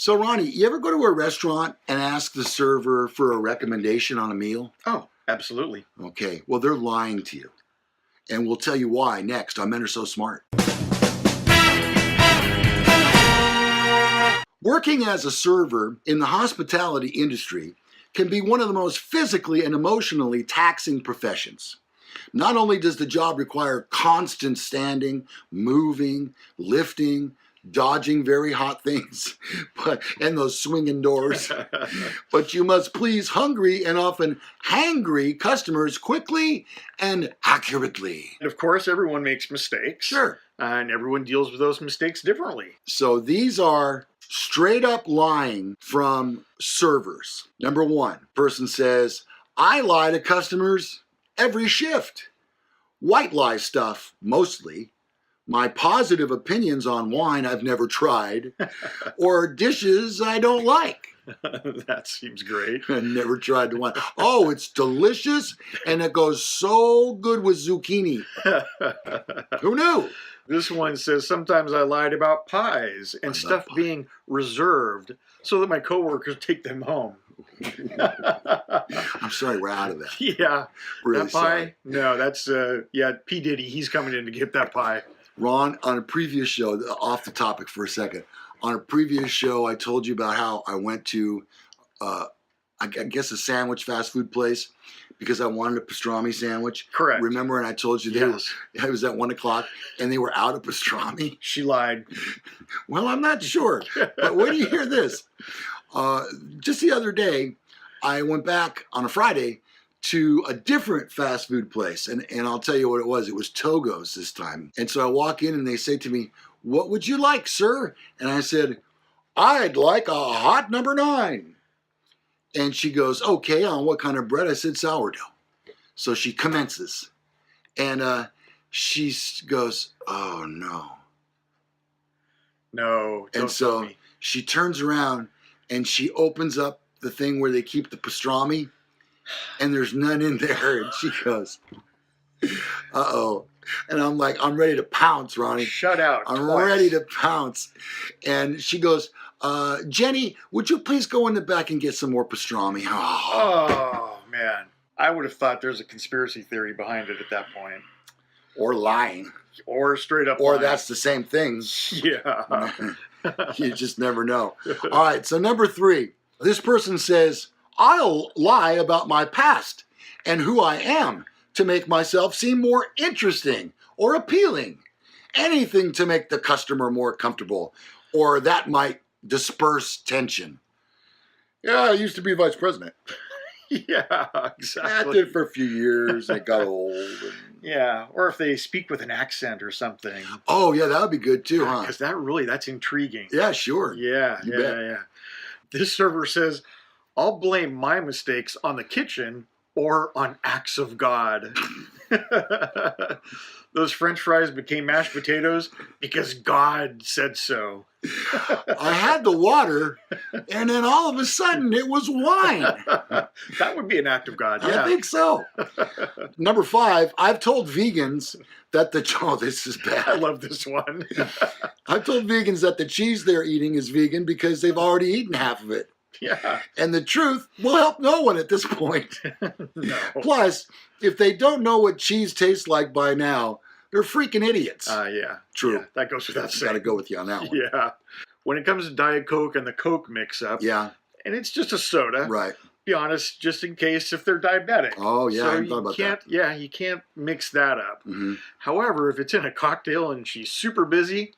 So, Ronnie, you ever go to a restaurant and ask the server for a recommendation on a meal? Oh, absolutely. Okay, well, they're lying to you. And we'll tell you why next on Men Are So Smart. Working as a server in the hospitality industry can be one of the most physically and emotionally taxing professions. Not only does the job require constant standing, moving, lifting, dodging very hot things, and those swinging doors, but you must please hungry and often hangry customers quickly and accurately. And of course, everyone makes mistakes. Sure. And everyone deals with those mistakes differently. So these are straight up lying from servers. Number one, person says, I lie to customers every shift. White lie stuff, mostly. My positive opinions on wine I've never tried, or dishes I don't like. That seems great. I never tried the wine. Oh, it's delicious, and it goes so good with zucchini. Who knew? This one says, sometimes I lied about pies and stuff being reserved so that my coworkers take them home. I'm sorry, we're out of that. Yeah. Really that pie? sorry. No, that's, P. Diddy. He's coming in to get that pie. Ron, on a previous show, off the topic for a second, on a previous show, I told you about how I went to, I guess, a sandwich fast food place because I wanted a pastrami sandwich. Correct. Remember, and I told you it was at 1 o'clock and they were out of pastrami. She lied. Well, I'm not sure, but wait till you hear this. Just the other day, I went back on a Friday to a different fast food place, and I'll tell you what it was. It was Togo's this time. And so I walk in and they say to me, what would you like, sir? And I said, I'd like a hot number 9. And she goes, okay, on what kind of bread? I said, sourdough. So she commences. And she goes, oh, no. No, don't and so tell me. She turns around and she opens up the thing where they keep the pastrami, and there's none in there. And she goes, uh-oh. And I'm like, I'm ready to pounce, Ronnie. Shut out. I'm twice. ready to pounce. And she goes, Jenny, would you please go in the back and get some more pastrami? Oh, man. I would have thought there's a conspiracy theory behind it at that point. Or lying. Or straight up Or lying. that's the same thing. Yeah. You just never know. All right, so number 3. This person says, I'll lie about my past and who I am to make myself seem more interesting or appealing. Anything to make the customer more comfortable, or that might disperse tension. Yeah, I used to be vice president. Yeah, exactly. I did it for a few years. I got old. And... Yeah, or if they speak with an accent or something. Oh, yeah, that would be good too, huh? Because that's intriguing. Yeah, sure. Yeah. This server says, I'll blame my mistakes on the kitchen or on acts of God. Those French fries became mashed potatoes because God said so. I had the water, and then all of a sudden it was wine. That would be an act of God, yeah. I think so. Number 5, I've told vegans that this is bad. I love this one. I've told vegans that the cheese they're eating is vegan because they've already eaten half of it. Yeah. And the truth will help no one at this point. No. Plus, if they don't know what cheese tastes like by now, they're freaking idiots. Yeah. True. Yeah, that goes without saying. Got to go with you on that one. Yeah. When it comes to Diet Coke and the Coke mix-up, Yeah. and it's just a soda, Right. be honest, just in case if they're diabetic. Oh, yeah, so I hadn't thought about that. Yeah, you can't mix that up. Mm-hmm. However, if it's in a cocktail and she's super busy,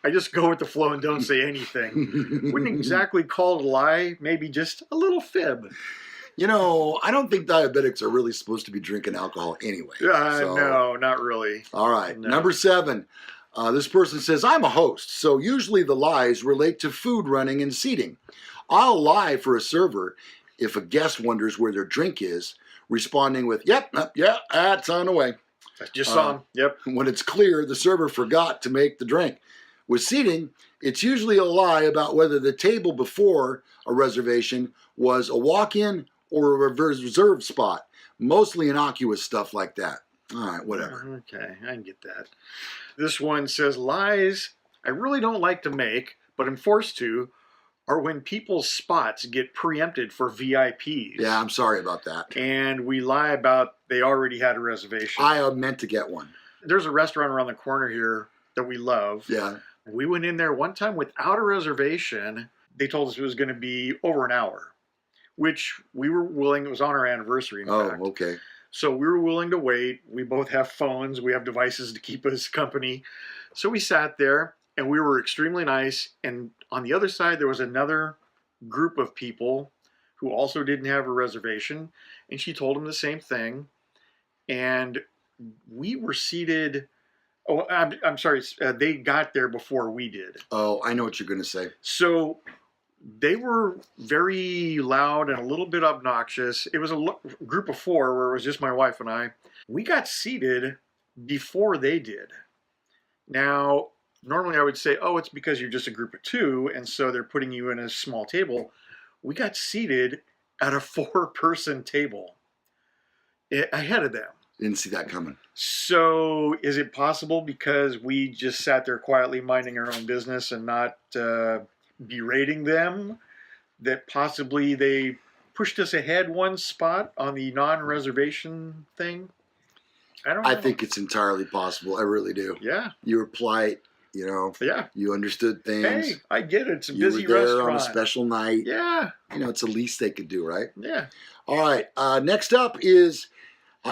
I just go with the flow and don't say anything. Wouldn't exactly call it a lie, maybe just a little fib. You know, I don't think diabetics are really supposed to be drinking alcohol anyway. No, not really. All right. No. Number 7. This person says, I'm a host, so usually the lies relate to food running and seating. I'll lie for a server if a guest wonders where their drink is, responding with, yep, yeah, it's on the way. I just saw him. Yep. When it's clear the server forgot to make the drink. With seating, it's usually a lie about whether the table before a reservation was a walk-in or a reserved spot. Mostly innocuous stuff like that. All right, whatever. Okay, I can get that. This one says, lies I really don't like to make, but I'm forced to, are when people's spots get preempted for VIPs. Yeah, I'm sorry about that. And we lie about they already had a reservation. I meant to get one. There's a restaurant around the corner here that we love. Yeah. We went in there one time without a reservation. They told us it was going to be over an hour, which we were willing. It was on our anniversary, in fact. Oh, okay. So we were willing to wait. We both have phones. We have devices to keep us company. So we sat there, and we were extremely nice. And on the other side, there was another group of people who also didn't have a reservation. And she told them the same thing. And we were seated. Oh, I'm sorry. They got there before we did. Oh, I know what you're going to say. So they were very loud and a little bit obnoxious. It was a group of four where it was just my wife and I. We got seated before they did. Now, normally I would say, oh, it's because you're just a group of two, and so they're putting you in a small table. We got seated at a 4-person table ahead of them. Didn't see that coming. So is it possible because we just sat there quietly minding our own business and not berating them that possibly they pushed us ahead one spot on the non-reservation thing? I don't know. I think it's entirely possible. I really do. Yeah. You were polite, you know. Yeah. You understood things. Hey, I get it. It's a You busy were there restaurant. on a special night. Yeah. You know, it's the least they could do, right? Yeah. All right. Next up is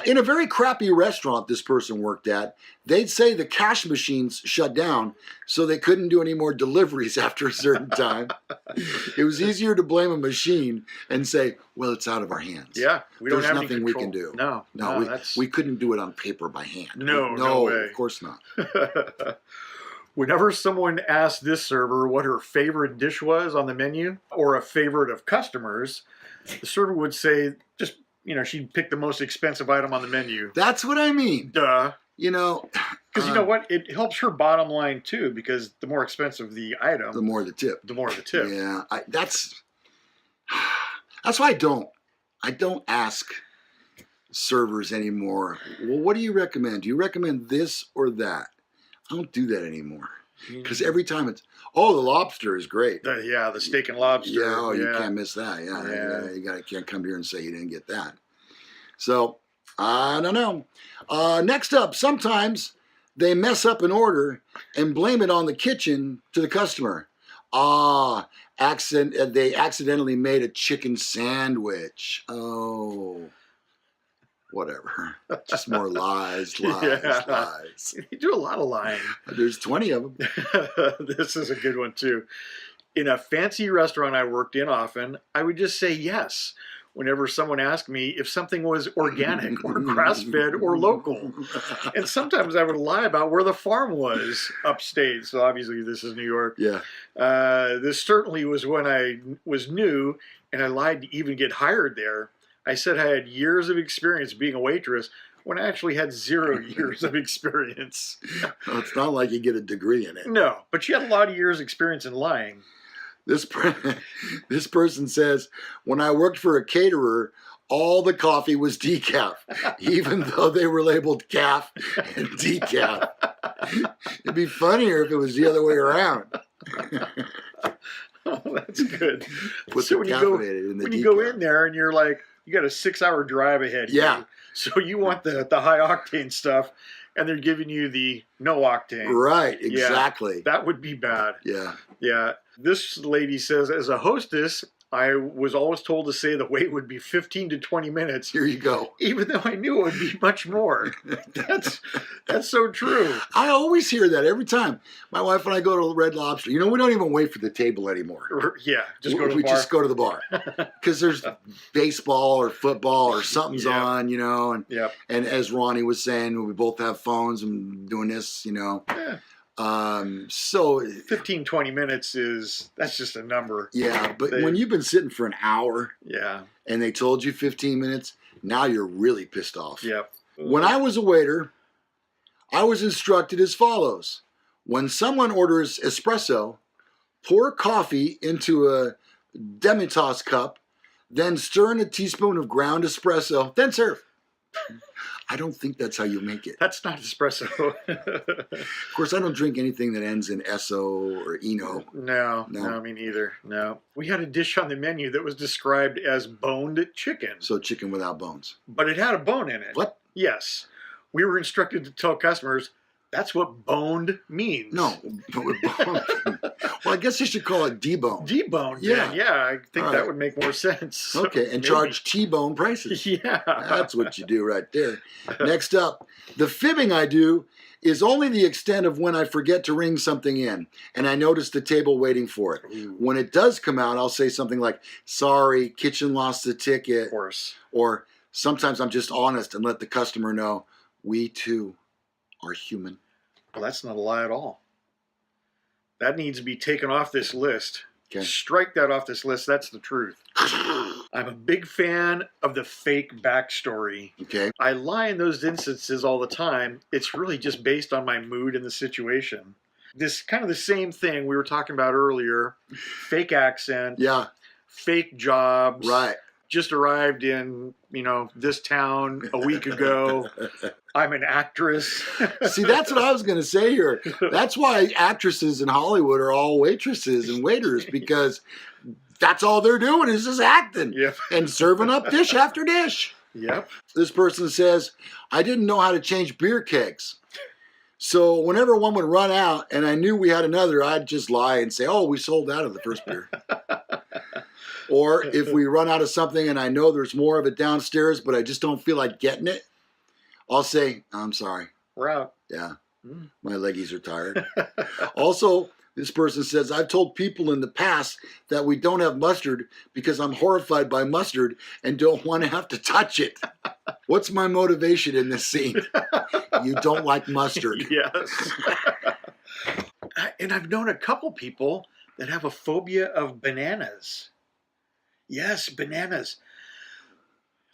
in a very crappy restaurant this person worked at, they'd say the cash machines shut down, so they couldn't do any more deliveries after a certain time. It was easier to blame a machine and say, well, it's out of our hands. Yeah. We don't There's have any nothing we control. can do. No. No, we couldn't do it on paper by hand. No way. Of course not. Whenever someone asked this server what her favorite dish was on the menu or a favorite of customers, the server would say, just, she'd pick the most expensive item on the menu. That's what I mean. Duh. You know. Because you know what? It helps her bottom line too, because the more expensive the item, the more the tip. The more the tip. Yeah. That's why I don't ask servers anymore. Well, what do you recommend? Do you recommend this or that? I don't do that anymore. Because every time it's, the lobster is great. The steak and lobster. Yeah, you can't miss that. Yeah. You can't come here and say you didn't get that. So, I don't know. Next up, sometimes they mess up an order and blame it on the kitchen to the customer. They accidentally made a chicken sandwich. Oh. Whatever. Just more lies. You do a lot of lying. There's 20 of them. This is a good one, too. In a fancy restaurant I worked in often, I would just say yes whenever someone asked me if something was organic or grass-fed or local. And sometimes I would lie about where the farm was upstate. So obviously this is New York. Yeah. This certainly was when I was new, and I lied to even get hired there. I said I had years of experience being a waitress when I actually had 0 years of experience. Well, it's not like you get a degree in it. No, but you had a lot of years experience in lying. This person says, when I worked for a caterer, all the coffee was decaf, even though they were labeled calf and decaf. It'd be funnier if it was the other way around. Oh, that's good. Put So the when caffeinated in the you decaf. go in there and you're like, you got a 6-hour drive ahead. Yeah. So you want the high octane stuff, and they're giving you the no octane. Right, exactly. Yeah, that would be bad. Yeah. Yeah. This lady says, as a hostess, I was always told to say the wait would be 15 to 20 minutes. Here you go. Even though I knew it would be much more. That's so true. I always hear that every time. My wife and I go to Red Lobster. We don't even wait for the table anymore. Yeah, just go to the we bar. just go to the bar. Because there's baseball or football or something's on, and Yep. and as Ronnie was saying, we both have phones and doing this, Yeah. So 15, 20 minutes that's just a number. yeah, but when you've been sitting for an hour Yeah. and they told you 15 minutes, now you're really pissed off. Yep. When I was a waiter, I was instructed as follows. When someone orders espresso, pour coffee into a demitasse cup, then stir in a teaspoon of ground espresso, then serve. I don't think that's how you make it. That's not espresso. Of course, I don't drink anything that ends in SO or Eno. No, me neither. No. We had a dish on the menu that was described as boned chicken. So chicken without bones. But it had a bone in it. What? Yes. We were instructed to tell customers that's what boned means. No. Well, I guess you should call it deboned. Deboned. Yeah. Yeah, I think All that right. would make more sense. Okay, and Maybe. charge T-bone prices. Yeah. That's what you do right there. Next up, the fibbing I do is only the extent of when I forget to ring something in and I notice the table waiting for it. Ooh. When it does come out, I'll say something like, sorry, kitchen lost the ticket. Of course. Or sometimes I'm just honest and let the customer know, we too are human. Well, that's not a lie at all. That needs to be taken off this list. Okay. Strike that off this list. That's the truth. I'm a big fan of the fake backstory. Okay. I lie in those instances all the time. It's really just based on my mood and the situation. This kind of the same thing we were talking about earlier. Fake accent, Yeah, fake jobs. right. Just arrived in, this town a week ago. I'm an actress. See, that's what I was going to say here. That's why actresses in Hollywood are all waitresses and waiters, because that's all they're doing is just acting Yep. and serving up dish after dish. Yep. This person says, I didn't know how to change beer kegs. So whenever one would run out and I knew we had another, I'd just lie and say, oh, we sold out of the first beer. Or if we run out of something and I know there's more of it downstairs, but I just don't feel like getting it, I'll say, I'm sorry. We're out. Yeah, my leggies are tired. Also, this person says, I've told people in the past that we don't have mustard because I'm horrified by mustard and don't want to have to touch it. What's my motivation in this scene? You don't like mustard. Yes. And I've known a couple people that have a phobia of bananas. Yes, bananas.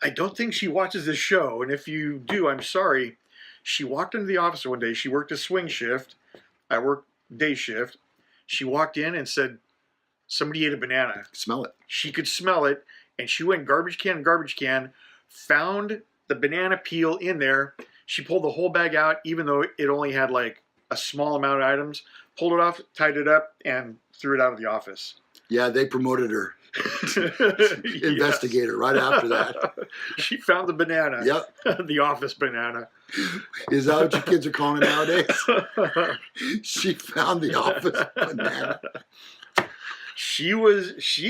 I don't think she watches this show, and if you do, I'm sorry. She walked into the office one day. She worked a swing shift. I worked day shift. She walked in and said, somebody ate a banana. Smell it. She could smell it, and she went garbage can, found the banana peel in there. She pulled the whole bag out, even though it only had like a small amount of items, pulled it off, tied it up, and threw it out of the office. Yeah, they promoted her. Investigator right after that. She found the banana. Yep. The office banana. Is that what your kids are calling it nowadays? She found the office banana. She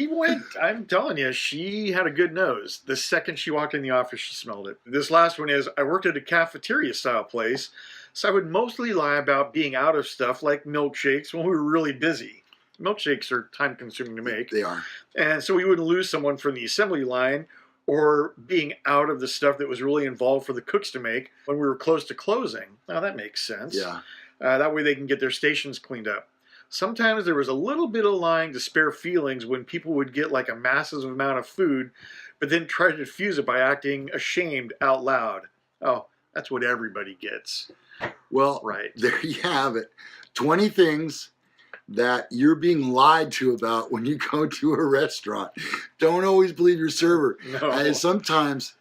went, I'm telling you, she had a good nose. The second she walked in the office, she smelled it. This last one is, I worked at a cafeteria style place, so I would mostly lie about being out of stuff like milkshakes when we were really busy. Milkshakes are time consuming to make. They are. And so we wouldn't lose someone from the assembly line or being out of the stuff that was really involved for the cooks to make when we were close to closing. Now that makes sense. Yeah. That way they can get their stations cleaned up. Sometimes there was a little bit of lying to spare feelings when people would get like a massive amount of food, but then try to diffuse it by acting ashamed out loud. Oh, that's what everybody gets. Well, Right. There you have it. 20 things that you're being lied to about when you go to a restaurant. Don't always believe your server. No. And sometimes,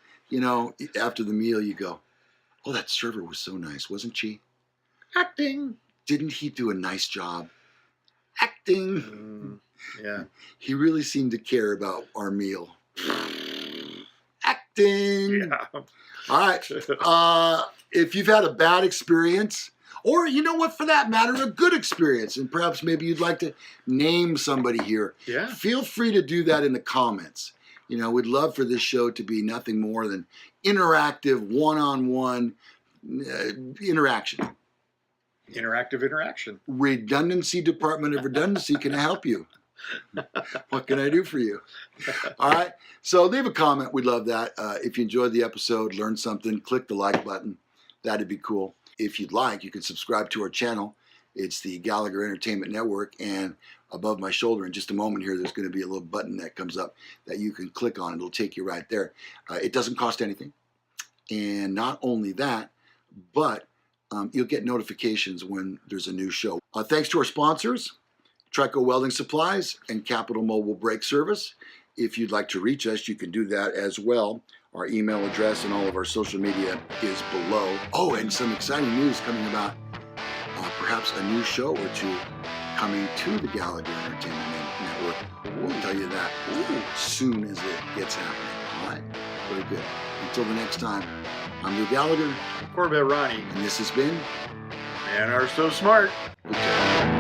after the meal you go, oh, that server was so nice, wasn't she? Acting. Didn't he do a nice job? Acting. Yeah. He really seemed to care about our meal. Acting. Yeah. All right. If you've had a bad experience, or you know what, for that matter, a good experience, and perhaps maybe you'd like to name somebody here, Yeah. feel free to do that in the comments. We'd love for this show to be nothing more than interactive, one-on-one interaction. Interactive interaction. Redundancy Department of Redundancy can help you. What can I do for you? All right. So leave a comment. We'd love that. If you enjoyed the episode, learned something, click the like button. That'd be cool. If you'd like, you can subscribe to our channel. It's the Gallagher Entertainment Network. And above my shoulder in just a moment here, there's going to be a little button that comes up that you can click on. It'll take you right there. It doesn't cost anything. And not only that, but you'll get notifications when there's a new show. Thanks to our sponsors, Trico Welding Supplies and Capital Mobile Brake Service. If you'd like to reach us, you can do that as well Our email address and all of our social media is below. Oh, and some exciting news coming about perhaps a new show or two coming to the Gallagher Entertainment Network. We'll tell you that as soon as it gets happening. All right? Very good. Until the next time, I'm Lou Gallagher. Corvette Ronnie. And this has been Men Are So Smart. Good job.